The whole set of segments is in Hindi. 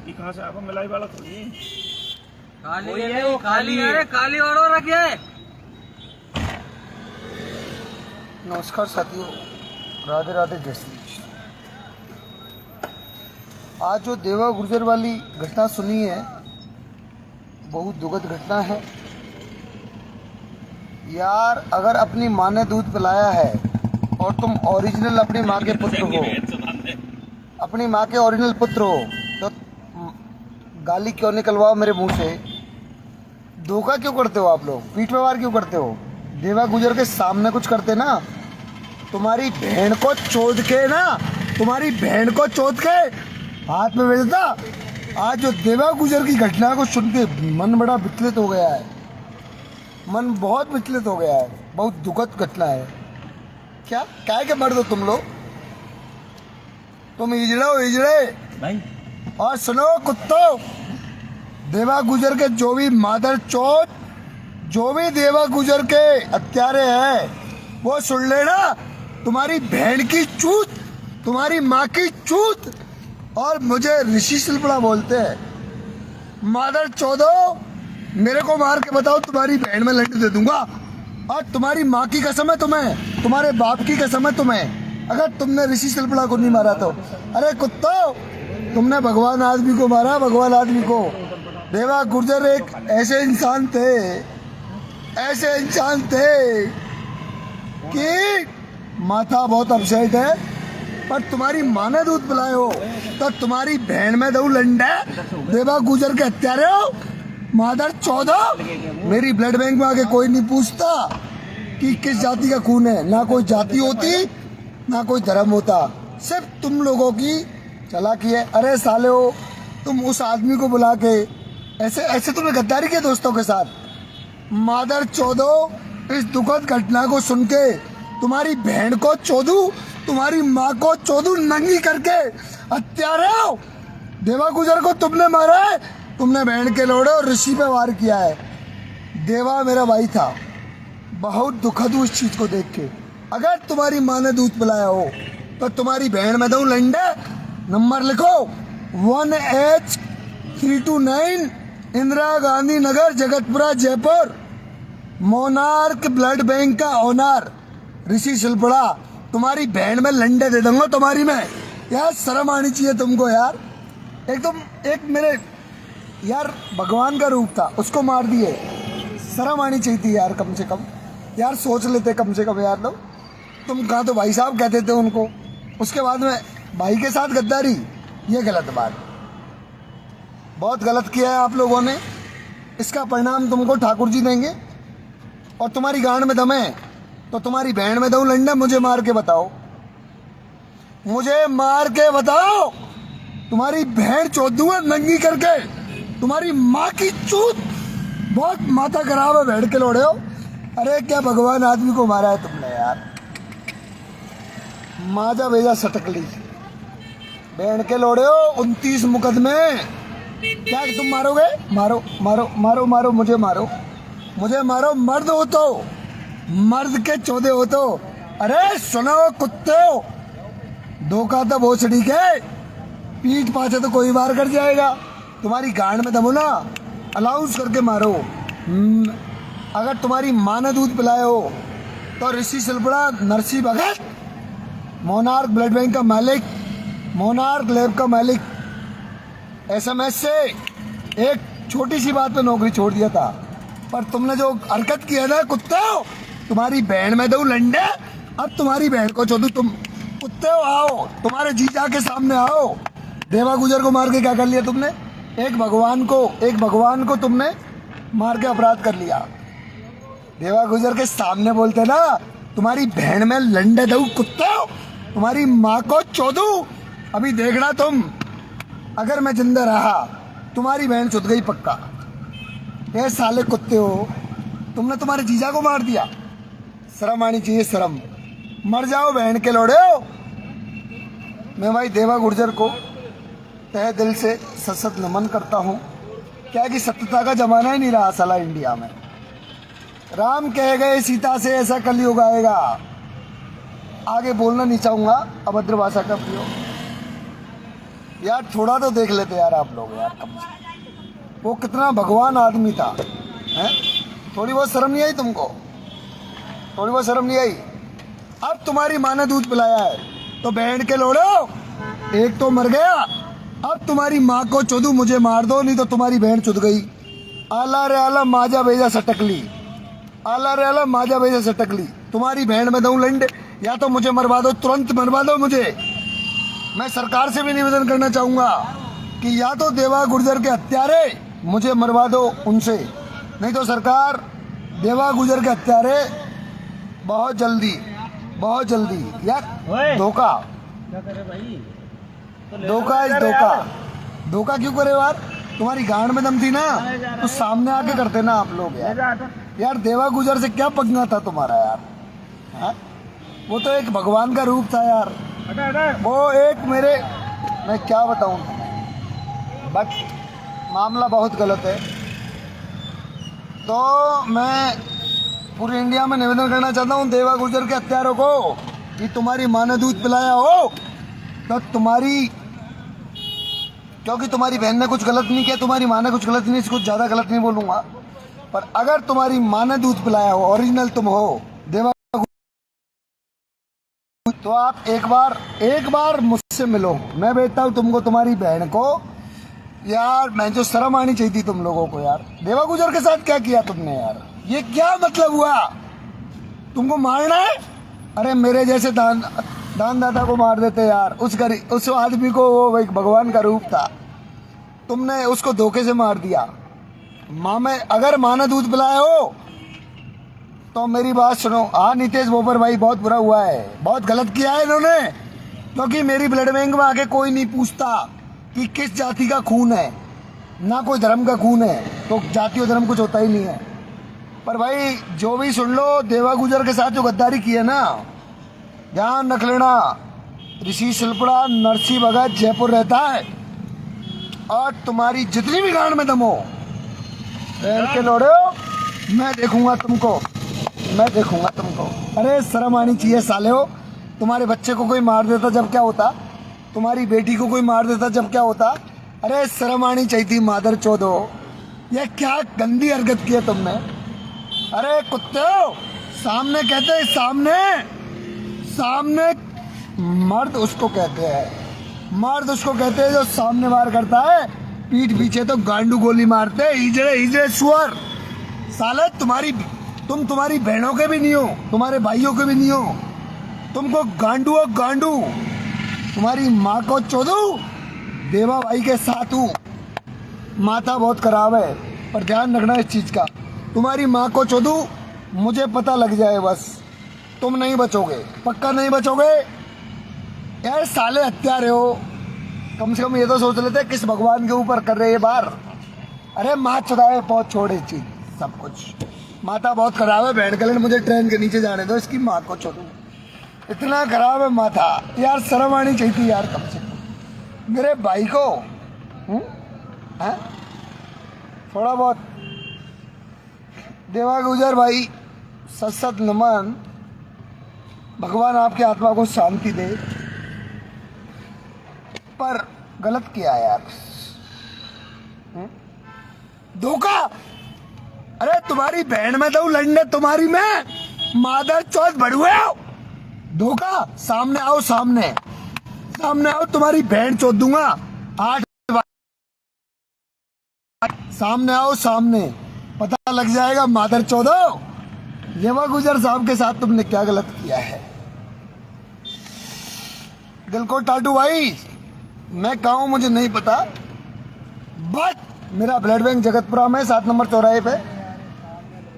ये कहाँ से आपको मिलाई वाला थोड़ी काली है, वो काली है, काली और रखे। नमस्कार साथियों, राधे राधे जय श्री कृष्ण। आज जो देवा गुर्जर वाली घटना सुनी है, बहुत दुखद घटना है यार। अगर अपनी माँ ने दूध पिलाया है और तुम ओरिजिनल अपनी माँ के पुत्र हो, अपनी माँ के ओरिजिनल पुत्र हो, तो गाली क्यों निकलवाओ मेरे मुंह से? धोखा क्यों करते हो आप लोग? पीठ पे वार क्यों करते हो? देवा गुर्जर के सामने कुछ करते ना, तुम्हारी बहन को चोद के ना, तुम्हारी बहन को चोद के हाथ में भेजता। आज जो देवा गुर्जर की घटना को सुन के मन बड़ा विचलित हो गया है, मन बहुत विचलित हो गया है। बहुत दुखद घटना है। क्या क्या के मर्द हो तुम लोग? तुम हिजड़े हो, हिजड़े भाई। और सुनो कुत्तों, देवा गुर्जर के जो भी मादर चोद, जो भी देवा गुर्जर के हत्यारे हैं, वो सुन लेना, तुम्हारी बहन की चूत, तुम्हारी माँ की चूत। और मुझे ऋषि शिल्पड़ा बोलते हैं। मादर चौदो, मेरे को मार के बताओ, तुम्हारी बहन में लड्डू दे दूंगा। और तुम्हारी माँ की कसम है तुम्हें, तुम्हारे बाप की कसम है तुम्हें, अगर तुमने ऋषि शिल्पड़ा को नहीं मारा तो। अरे कुत्तो, तुमने भगवान आदमी को मारा, भगवान आदमी को। देवा गुर्जर एक ऐसे इंसान थे, ऐसे इंसान थे कि माथा बहुत अपसेट है, पर तुम्हारी माँ ने दूध पिलाए हो तो तुम्हारी बहन में दो लंडे देवा गुर्जर के हत्यारे हो। मादर चौदह, मेरी ब्लड बैंक में आके कोई नहीं पूछता कि किस जाति का खून है। ना कोई जाति होती, ना कोई धर्म होता, सिर्फ तुम लोगों की चालाकी है। अरे साले हो, तुम उस आदमी को बुला के ऐसे ऐसे तुमने गद्दारी किया दोस्तों के साथ। मादर चौदह, इस दुखद घटना को सुन के तुम्हारी बहन को चोदू, तुम्हारी माँ को चोदू नंगी करके हत्यारे हो। देवा गुर्जर को तुमने मारा है, तुमने बहन के लोड़े और ऋषि पे वार किया है। देवा मेरा भाई था, बहुत दुखद हूँ इस चीज को देख के। अगर तुम्हारी माँ ने दूध पिलाया हो तो तुम्हारी बहन में दो लंडे। नंबर लिखो 1H329 Indira Gandhi Nagar, Jagatpura, Jaipur. Monarch blood bank का ओनर ऋषि शिल्पड़ा, तुम्हारी बहन में लंडे दे दूंगा तुम्हारी में। यार शर्म आनी चाहिए तुमको यार। एक मेरे यार भगवान का रूप था, उसको मार दिए। शर्म आनी चाहिए थी यार, कम से कम यार सोच लेते कम से कम यार लोग। तुम कहाँ तो भाई साहब कहते थे उनको, उसके बाद में भाई के साथ गद्दारी, ये गलत बात, बहुत गलत किया है आप लोगों ने। इसका परिणाम तुमको ठाकुर जी देंगे। और तुम्हारी गांड में दम है तो तुम्हारी बहन में दो लंडा, मुझे मार के बताओ, मुझे मार के बताओ। तुम्हारी बहन चोद दूंगा नंगी करके, तुम्हारी माँ की चूत। बहुत माथा खराब है, भेड़ के लोड़े हो। अरे क्या भगवान आदमी को मारा है तुमने यार। माजा भेजा सटकली, बहन के लोड़े हो। 29 मुकदमे, क्या तुम मारोगे? मारो मारो मारो मारो, मुझे मारो, मुझे मारो। मर्द हो तो, मर्द के चौदे हो तो। अरे सुनो कुत्ते, धोखा तो भोसड़ी के, पीठ पाछे तो कोई बार कर जाएगा। तुम्हारी गांड में दमो ना, अलाउंस करके मारो। अगर तुम्हारी माँ ने दूध पिलाए हो तो ऋषि शिल्पड़ा, नरसी भगत, मोनार्क ब्लड बैंक का मालिक, मोनार्क लैब का मालिक, SMS से एक छोटी सी बात पे नौकरी छोड़ दिया था। पर तुमने जो हरकत किया ना कुत्ते, तुम्हारी बहन में दो लंडे, अब तुम्हारी बहन को चोदू। तुम कुत्ते हो, आओ, तुम्हारे जीजा के सामने आओ। देवा गुर्जर को मार के क्या कर लिया तुमने? एक भगवान को तुमने मार के अपराध कर लिया। देवा गुर्जर के सामने बोलते ना, तुम्हारी बहन में लंडे दो कुत्ते, तुम्हारी माँ को चोदू। अभी देखना तुम, अगर मैं जिंदा रहा तुम्हारी बहन चुद गई पक्का। ये साले कुत्ते हो, तुमने तुम्हारे जीजा को मार दिया। शर्म आनी चाहिए, शर्म। मर जाओ बहन के लोड़े हो। मैं भाई देवा गुर्जर को तहे दिल से सशक्त नमन करता हूँ। क्या कि सत्यता का जमाना ही नहीं रहा साला इंडिया में। राम कह गए सीता से, ऐसा कलयुग आएगा। आगे बोलना नहीं चाहूँगा, अभद्र भाषा का प्रयोग। यार थोड़ा तो देख लेते यार आप लोग यार, कम से वो कितना भगवान आदमी था, हैं? थोड़ी बहुत शर्म नहीं आई तुमको? थोड़ी बहुत शर्म नहीं आई? अब तुम्हारी माँ ने दूध पिलाया है तो बहन के लोड़ो, एक तो मर गया, अब तुम्हारी माँ को चोदू मुझे मार दो, नहीं तो तुम्हारी बहन चुद गई। आला रे आला माजा भेजा सटकली, आला रे आला माजा भेजा सटकली। तुम्हारी बहन में दूं लंड, या तो मुझे मरवा दो, तुरंत मरवा दो मुझे। मैं सरकार से भी निवेदन करना चाहूंगा कि या तो देवा गुर्जर के हत्यारे मुझे मरवा दो उनसे, नहीं तो सरकार देवा गुर्जर के हत्यारे बहुत जल्दी यार। धोखा धोखा इस धोखा क्यों करे यार? तुम्हारी गांड में दम थी ना तो सामने आके करते ना आप लोग यार। देवा गुजर से क्या पंगा था तुम्हारा यार, हा? वो तो एक भगवान का रूप था यार, वो एक मेरे, मैं क्या बताऊं तुम्हें, बट मामला बहुत गलत है। तो मैं पूरे इंडिया में निवेदन करना चाहता हूं देवा गुर्जर के हत्यारों को कि तुम्हारी माँ ने दूध पिलाया हो तो तुम्हारी, क्योंकि तुम्हारी बहन ने कुछ गलत नहीं किया, तुम्हारी माँ ने कुछ गलत नहीं, कुछ ज्यादा गलत नहीं बोलूंगा, पर अगर तुम्हारी माँ ने दूध पिलाया हो, ओरिजिनल तुम हो देवा, तो आप एक बार मुझसे मिलो। मैं भेजता हूँ तुमको तुम्हारी बहन को यार। मैं जो शर्म आनी चाहिए थी तुम लोगों को यार। देवा गुजर के साथ क्या किया तुमने यार? ये क्या मतलब हुआ? तुमको मारना है? अरे मेरे जैसे दानदाता को मार देते यार। उस आदमी को, वो एक भगवान का रूप था, तुमने उसको धोखे से मार दिया। अगर माँ ने दूध पिलाया हो तो मेरी बात सुनो। हाँ नीतीश बोपर भाई, बहुत बुरा हुआ है, बहुत गलत किया है इन्होंने, क्योंकि मेरी ब्लड बैंक में आके कोई नहीं पूछता कि किस जाति का खून है, ना कोई धर्म का खून है, तो जाति और धर्म कुछ होता ही नहीं है। पर भाई जो भी सुन लो, देवा गुजर के साथ जो गद्दारी की है ना, ध्यान रख लेना। ऋषि शिल्पड़ा नरसी भगत जयपुर रहता है, और तुम्हारी जितनी भी गांड में दम हो के लोड़े हो, मैं देखूंगा तुमको। अरे शर्म आनी चाहिए साले हो। तुम्हारे बच्चे को कोई मार देता जब क्या होता, तुम्हारी बेटी को कोई मार देता जब क्या होता। अरे शर्म आनी चाहिए थी मादर चोदो, ये क्या गंदी हरकत की है तुमने। अरे कुत्ते हो, सामने कहते हैं, सामने मर्द उसको कहते हैं जो सामने वार करता है, पीठ पीछे तो गांडू गोली मारते हैं। हिजड़े सुअर साले। तुम्हारी बहनों के भी नहीं हो, तुम्हारे भाइयों के भी नहीं हो, तुमको गांडू। तुम्हारी माँ को चोदू, देवा भाई के साथ हूँ, माथा बहुत खराब है, पर ध्यान रखना इस चीज का। तुम्हारी माँ को चोदू, मुझे पता लग जाए बस, तुम नहीं बचोगे, पक्का नहीं बचोगे यार। साले हत्यारे हो, कम से कम ये तो सोच लेते किस भगवान के ऊपर कर रहे ये बार। अरे माँ चुदाए बहुत छोड़े चीज सब कुछ, माथा बहुत खराब है। बहन कल्याण मुझे ट्रेन के नीचे जाने दो, इसकी माँ को छोड़ू, इतना खराब है माथा यार। शर्म आनी चाहिए थी यार कम से कम मेरे भाई को। है थोड़ा बहुत। देवा गुजर भाई सत नमन, भगवान आपकी आत्मा को शांति दे, पर गलत किया यार। धोखा। अरे तुम्हारी बहन में दो लड़ने, तुम्हारी में मादर चौथ बढ़ुए हो। धोखा। सामने आओ, तुम्हारी बहन चौथ दूंगा 8। सामने आओ, पता लग जाएगा मादर चौधो। देवा गुजर साहब के साथ तुमने क्या गलत किया है। दिल को टाटू भाई, मैं कहा हूं मुझे नहीं पता, बट मेरा ब्लड बैंक जगतपुरा में 7 नंबर चौराहे पे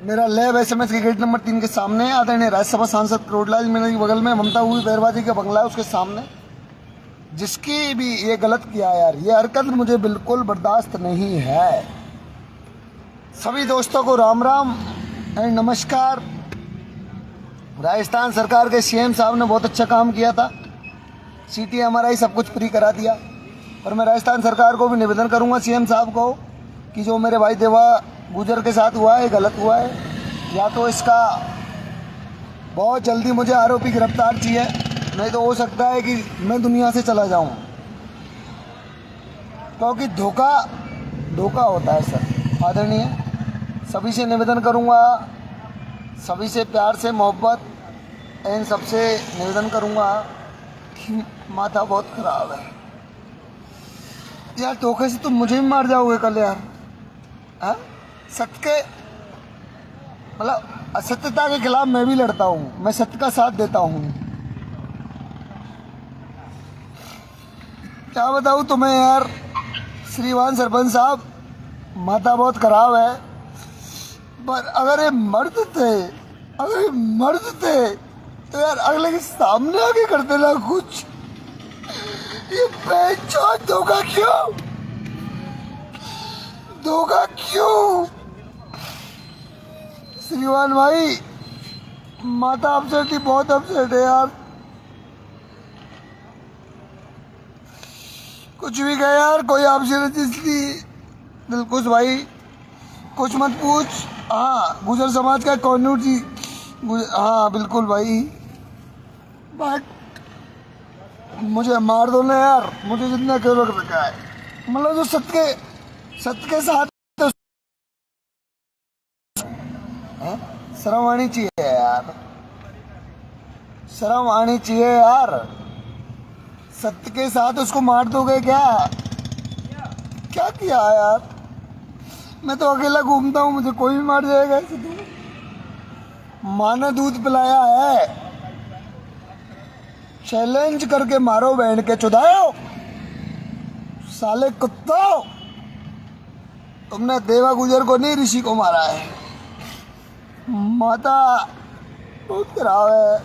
मेरा लैब SMS के गेट नंबर 3 के सामने, आदरणीय राज्यसभा सांसद करोड़लाल मीणा के बगल में ममता हुई बैरवाजी का बंगला है, उसके सामने। जिसकी भी ये गलत किया यार, ये हरकत मुझे बिल्कुल बर्दाश्त नहीं है। सभी दोस्तों को राम राम एंड नमस्कार। राजस्थान सरकार के CM साहब ने बहुत अच्छा काम किया था, CT MRI सब कुछ फ्री करा दिया। और मैं राजस्थान सरकार को भी निवेदन करूंगा CM साहब को कि जो मेरे भाई देवा गुजर के साथ हुआ है गलत हुआ है, या तो इसका बहुत जल्दी मुझे आरोपी गिरफ्तार चाहिए, नहीं तो हो सकता है कि मैं दुनिया से चला जाऊं। क्योंकि धोखा धोखा होता है सर। आदरणीय, सभी से निवेदन करूंगा, सभी से प्यार से मोहब्बत इन सबसे निवेदन करूंगा कि माथा बहुत खराब है यार। धोखे से तुम मुझे भी मार जाओगे कल यार। हाँ, सत्य के मतलब असत्यता के खिलाफ मैं भी लड़ता हूँ, मैं सत्य का साथ देता हूँ। क्या बताऊँ तुम्हें यार श्रीमान सरपंच साहब, माथा बहुत खराब है। पर अगर ये मर्द थे तो यार अगले के सामने आके करते ना कुछ। ये बेचौध धोखा क्यों श्रीमान भाई? माता अपसेट ही बहुत अपसेट है यार। कुछ भी कहे यार, कोई आपसे रजिस्ट्री दिलकुश भाई कुछ मत पूछ। हाँ, गुजर समाज का कौनूर जी, हाँ बिल्कुल भाई। बट मुझे मार दो ना यार, मुझे जितना क्यों लग रखा है। मतलब जो सत्य के साथ शर्म आनी चाहिए यार, शर्म आनी चाहिए यार। सत्य के साथ उसको मार दोगे क्या? क्या किया यार? मैं तो अकेला घूमता हूँ, मुझे कोई भी मार जाएगा ऐसे तो। माँ ने दूध पिलाया है, चैलेंज करके मारो बहन के चुदाओ साले कुत्तों। तुमने देवा गुजर को नहीं, ऋषि को मारा है। माता बहुत खराब है।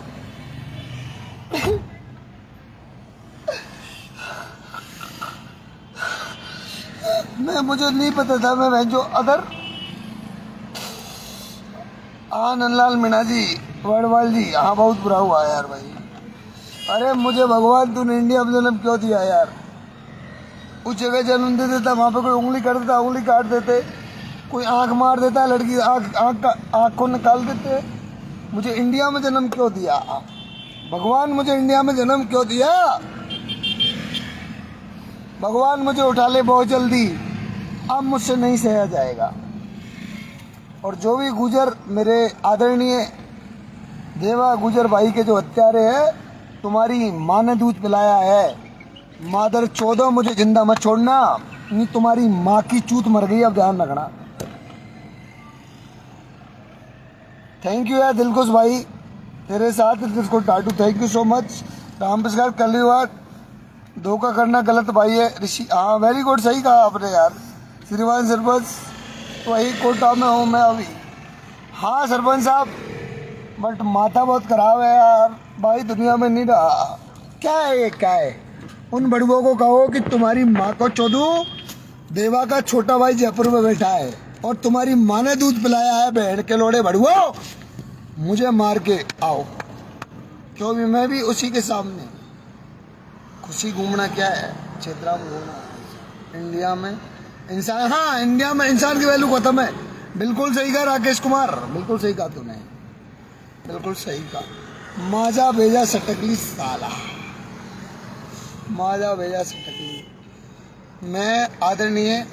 मुझे नहीं पता था मैं जो अगर। हाँ नंदलाल मीणा जी, वर्डवाल जी, हाँ बहुत बुरा हुआ यार भाई। अरे मुझे भगवान तूने इंडिया में जन्म क्यों दिया यार? उस जगह जन्म दे देता, वहाँ पे कोई उंगली कर देता, उंगली काट देते, कोई आंख मार देता, लड़की आंख को निकाल देते। मुझे इंडिया में जन्म क्यों दिया भगवान? मुझे इंडिया में जन्म क्यों दिया भगवान? मुझे उठा ले बहुत जल्दी, अब मुझसे नहीं सहा जाएगा। और जो भी गुजर, मेरे आदरणीय देवा गुजर भाई के जो हत्यारे हैं, तुम्हारी माँ ने दूध पिलाया है। मादर 14 मुझे जिंदा मत छोड़ना, नहीं तुम्हारी माँ की चूत मर गई, अब ध्यान रखना। थैंक यू यार दिलकुश भाई, तेरे साथ जिसको tattoo, thank you so much. Ram Prasad Kaliwar, धोखा करना गलत भाई है ऋषि। हाँ वेरी गुड, सही कहा आपने यार। श्रीमान सरपंच वही कोटा में हूँ मैं अभी। हाँ सरपंच साहब, बट माथा बहुत खराब है यार भाई, दुनिया में नहीं रहा। क्या है ये, क्या है? उन बड़ुओं को कहो कि तुम्हारी माँ को चोदू, देवा का छोटा भाई जयपुर में बैठा है और तुम्हारी माँ ने दूध पिलाया है। बहन के लोड़े बड़ुओ, मुझे मार के आओ, क्योंकि मैं भी उसी के सामने। खुशी घूमना क्या है, क्षेत्रा में घूमना। इंडिया में इंसान, हाँ इंडिया में इंसान की वैल्यू खत्म है। बिल्कुल सही कहा राकेश कुमार, बिल्कुल सही कहा तूने, बिल्कुल सही कहा। माजा भेजा सटकली साला, माजा भेजा सटकली। मैं आदरणीय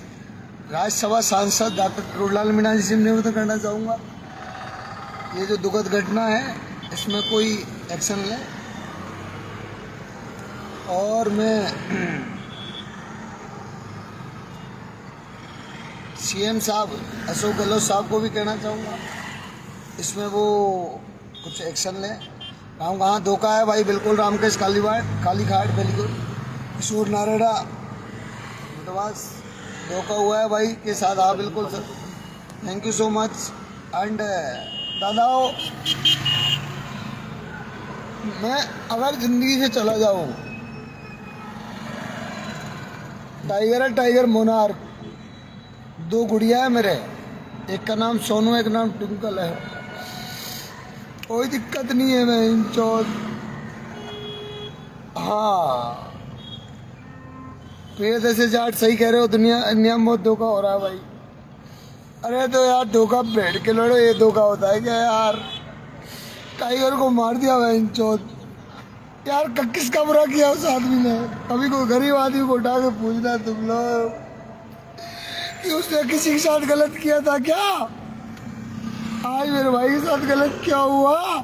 राज्यसभा सांसद डॉक्टर करोड़लाल मीणा जी से निवेदन करना चाहूँगा, ये जो दुखद घटना है इसमें कोई एक्शन ले। और मैं सीएम साहब अशोक गहलोत साहब को भी कहना चाहूँगा, इसमें वो कुछ एक्शन लें। राम कहाँ धोखा है भाई, बिल्कुल। रामकेश कालीघाट बेलीगुर, किशोर नारेड़ा बदमाश, धोखा हुआ है भाई के साथ। हाँ बिल्कुल sir, thank you so much. And दादाओ, मैं अगर जिंदगी से चला जाऊँ, टाइगर है, टाइगर मोनार्क, 2 गुड़िया है मेरे, एक का नाम सोनू, एक नाम ट्विंकल है। कोई दिक्कत नहीं है, मैं इन चौथ। हाँ प्रियदर्शी जाट सही कह रहे हो, दुनिया में बहुत धोखा हो रहा है भाई। अरे तो यार धोखा बैठ के लड़ो, ये धोखा होता है क्या यार? टाइगर को मार दिया भाई इन चौथ। यार किसका बुरा किया उस आदमी ने? कभी कोई गरीब आदमी को उठा के पूछना तुम लोग कि उसने किसी के साथ गलत किया था क्या? आज मेरे भाई के साथ गलत क्या हुआ?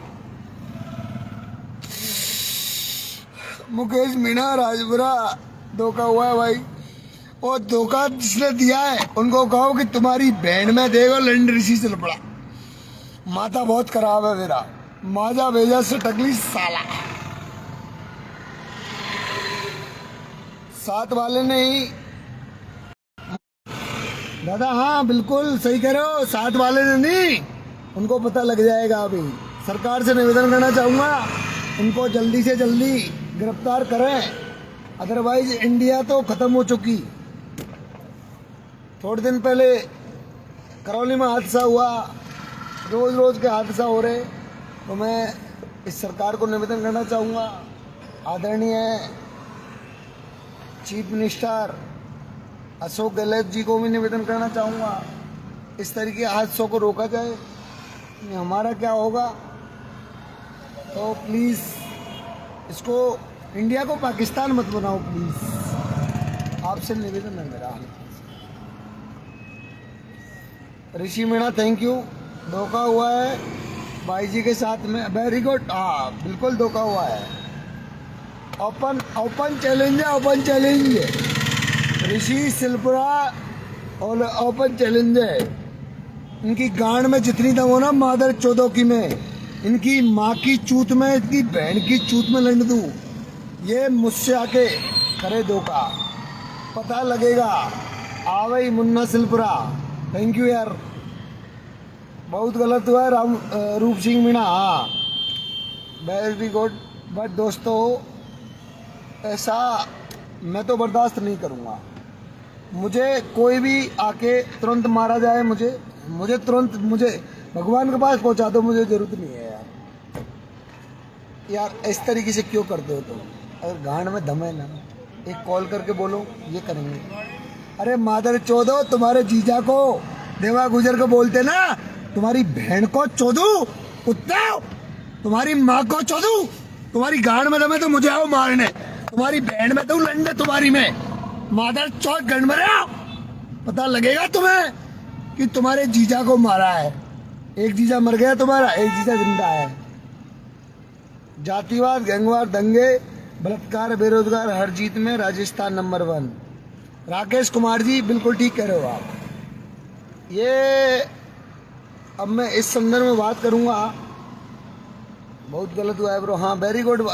मुकेश मीणा राजपुरा धोखा हुआ है भाई। और धोखा जिसने दिया है उनको कहो कि तुम्हारी बहन में देखो लंड ऋषि से लपड़ा। माथा बहुत खराब है मेरा, माजा भेजा से टकली साला। साथ वाले ने ही दादा, हाँ बिल्कुल सही कह रहे हो, साथ वाले ने नहीं, उनको पता लग जाएगा। अभी सरकार से निवेदन करना चाहूँगा उनको जल्दी से जल्दी गिरफ्तार करें, अदरवाइज इंडिया तो खत्म हो चुकी। थोड़े दिन पहले करौली में हादसा हुआ, रोज रोज के हादसा हो रहे, तो मैं इस सरकार को निवेदन करना चाहूँगा, आदरणीय चीफ मिनिस्टर अशोक गहलोत जी को भी निवेदन करना चाहूँगा, इस तरीके के हादसों को रोका जाए। हमारा क्या होगा, तो प्लीज़ इसको, इंडिया को पाकिस्तान मत बनाओ प्लीज़, आपसे निवेदन है मेरा। ऋषि मीणा थैंक यू। धोखा हुआ है भाई जी के साथ में, वेरी गुड। हाँ बिल्कुल धोखा हुआ है। ओपन चैलेंज है, ओपन चैलेंज है ऋषि सिलपुरा और ओपन चैलेंज है। इनकी गांड में जितनी दम हो ना मादर चौदह की में, इनकी माँ की चूत में, इनकी बहन की चूत में लंड दूँ। ये मुझसे आके करे धोखा, पता लगेगा। आवई मुन्ना सिलपुरा, थैंक यू यार। बहुत गलत हुआ है रूप सिंह मीणा, हाँ वेरी गुड। बट दोस्तों ऐसा मैं तो बर्दाश्त नहीं करूँगा। मुझे कोई भी आके तुरंत मारा जाए, मुझे तुरंत, मुझे भगवान के पास पहुँचा दो, मुझे ज़रूरत नहीं है यार। इस तरीके से क्यों करते हो तुम? अगर गांड में दम है ना, एक कॉल करके बोलो ये करेंगे। अरे मादर चौदो, तुम्हारे जीजा को देवा गुजर को बोलते ना, तुम्हारी बहन को चौदू कुत्ता, तुम्हारी माँ को चौदू, तुम्हारी गांड में दम है तो मुझे आओ मारने, तुम्हारी बहन में तो लंडे तुम्हारी में, मादर चौथ गंड में रहो। पता लगेगा तुम्हें कि तुम्हारे जीजा को मारा है। एक जीजा मर गया तुम्हारा, एक जीजा जिंदा है। जातिवाद, गैंगवार, दंगे, बलात्कार, बेरोजगार हर जीत में राजस्थान नंबर 1। राकेश कुमार जी बिल्कुल ठीक कह रहे हो आप। ये अब मैं इस संदर्भ में बात करूंगा, बहुत गलत हुआ है ब्रो। हाँ very good.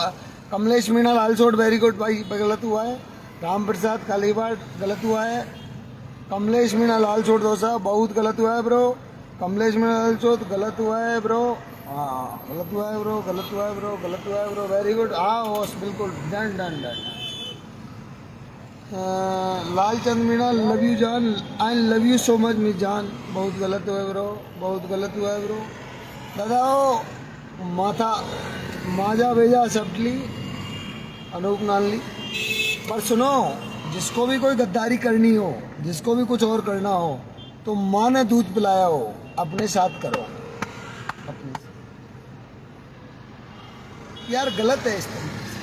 Kamlesh Meena Lalsot very good भाई, गलत हुआ है। राम प्रसाद कालीबाट गलत हुआ है। कमलेश मीणा लालसोट दोसा बहुत गलत हुआ है ब्रो। कमलेश मीणा लालसोट गलत हुआ है ब्रो। हाँ गलत हुआ है ब्रो, गलत हुआ है ब्रो, गलत हुआ है ब्रो, वेरी गुड। हाँ होश बिल्कुल, done done done. Lalchand Meena love you जान, I love you so much मी जान, बहुत गलत हुआ है ब्रो, बहुत गलत हुआ है ब्रो। दादा माथा माजा भेजा सपटली अनूप नानली। पर सुनो, जिसको भी कोई गद्दारी करनी हो, जिसको भी कुछ और करना हो, तो माँ ने दूध पिलाया हो, अपने साथ करो, अपने साथ। यार गलत है इस तरीके से।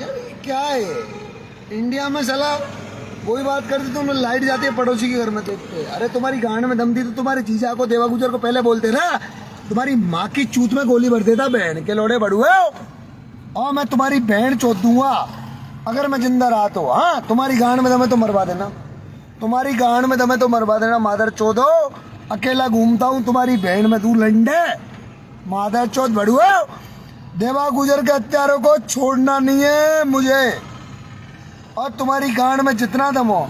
यार ये क्या है इंडिया में? साला वही बात करते तो लाइट जाती है पड़ोसी के घर में देखते। अरे तुम्हारी गांड में दम थी तो तुम्हारे जीजा को, देवा गुजर को पहले बोलते ना, तुम्हारी माँ की चूत में गोली भर देता, बहन के लोड़े बड़ुए, और मैं तुम्हारी बहन चोद दूंगा अगर मैं जिंदा रहा तो। हाँ तुम्हारी गांड में दम है तो मरवा देना, तुम्हारी गांड में दम है तो मरवा देना। मादर चोदो, अकेला घूमता हूँ तुम्हारी बहन में तू लंडे, मादर चोद बड़ुए। देवा गुजर के हत्यारों को छोड़ना नहीं है मुझे, और तुम्हारी गांड में जितना दम हो।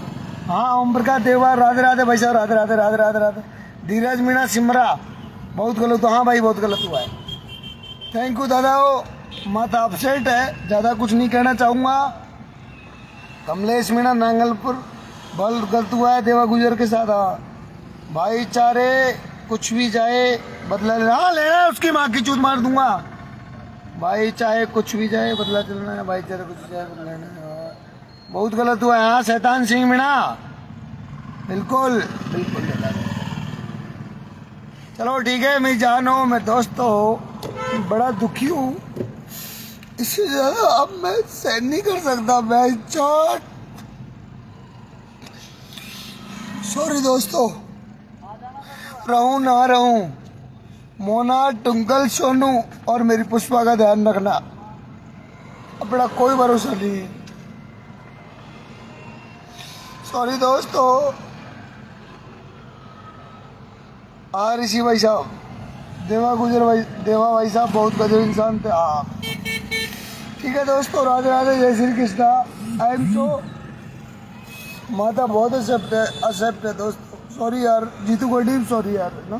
हाँ ओम प्रकाश देवा, राधे राधे भाई साहब, राधे राधे राधे राधे राधे। धीरज मीणा सिमरा बहुत गलत हुआ। हाँ भाई बहुत गलत हुआ है। थैंक यू दादा। माथा अपसेट है, ज़्यादा कुछ नहीं कहना चाहूँगा। कमलेश मीणा नांगलपुर बहुत गलत हुआ है देवा गुजर के साथ। हाँ भाईचारे कुछ भी जाए बदला लेना, हाँ लेना, उसकी माँ की चूत मार दूंगा भाई, चाहे कुछ भी जाए बदला चलना है, भाईचारे कुछ भी जाए बदला लेना है। बहुत गलत हुआ है। हाँ शैतान सिंह मीणा बिल्कुल बिल्कुल। चलो ठीक है, मैं जानो, मैं दोस्तों बड़ा दुखी हूँ इससे ज्यादा अब मैं सहन नहीं कर सकता। मैं चोट सॉरी दोस्तों, रहूं ना रहूं, मोना, टुंकल, सोनू और मेरी पुष्पा का ध्यान रखना, अपना कोई भरोसा नहीं है। सॉरी दोस्तों। ऋषि भाई साहब, देवा भाई साहब बहुत गजब इंसान थे। ठीक है दोस्तों, राधे राधे, जय Shri Krishna. I am so, माता बहुत एक्सेप्ट है दोस्तों। सॉरी यार जीतू को डीप सॉरी यार ना।